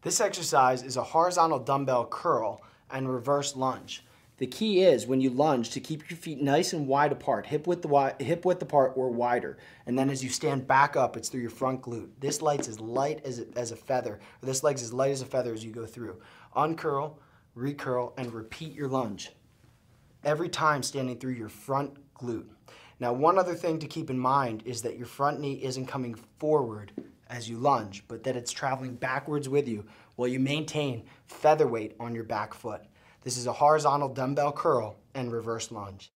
This exercise is a horizontal dumbbell curl and reverse lunge. The key is when you lunge to keep your feet nice and wide apart, hip width apart or wider. And then as you stand back up, it's through your front glute. This leg's as light as a feather, or this leg's as light as a feather as you go through. Uncurl, recurl, and repeat your lunge. Every time standing through your front glute. Now, one other thing to keep in mind is that your front knee isn't coming forward as you lunge, but that it's traveling backwards with you while you maintain feather weight on your back foot. This is a horizontal dumbbell curl and reverse lunge.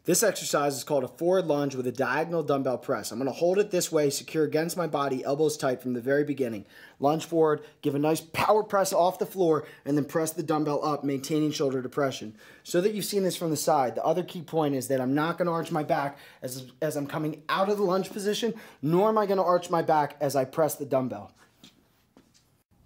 This exercise is called a forward lunge with a diagonal dumbbell press. I'm going to hold it this way, secure against my body, elbows tight from the very beginning. Lunge forward, give a nice power press off the floor, and then press the dumbbell up, maintaining shoulder depression. So that you've seen this from the side, the other key point is that I'm not going to arch my back as I'm coming out of the lunge position, nor am I going to arch my back as I press the dumbbell.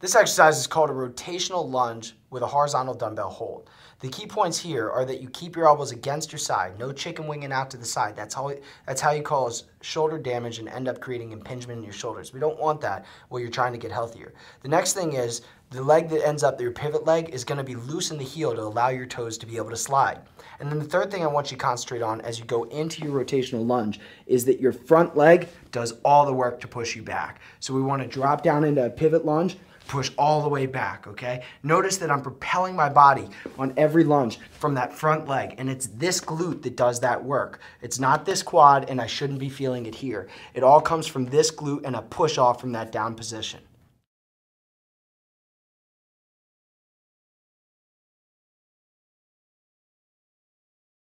This exercise is called a rotational lunge with a horizontal dumbbell hold. The key points here are that you keep your elbows against your side, no chicken winging out to the side. That's how you cause shoulder damage and end up creating impingement in your shoulders. We don't want that while you're trying to get healthier. The next thing is the leg that ends up, your pivot leg, is going to be loose in the heel to allow your toes to be able to slide. And then the third thing I want you to concentrate on as you go into your rotational lunge is that your front leg does all the work to push you back. So we want to drop down into a pivot lunge, push all the way back, okay? Notice that I'm propelling my body on every lunge from that front leg, and it's this glute that does that work. It's not this quad, and I shouldn't be feeling it here. It all comes from this glute and a push off from that down position.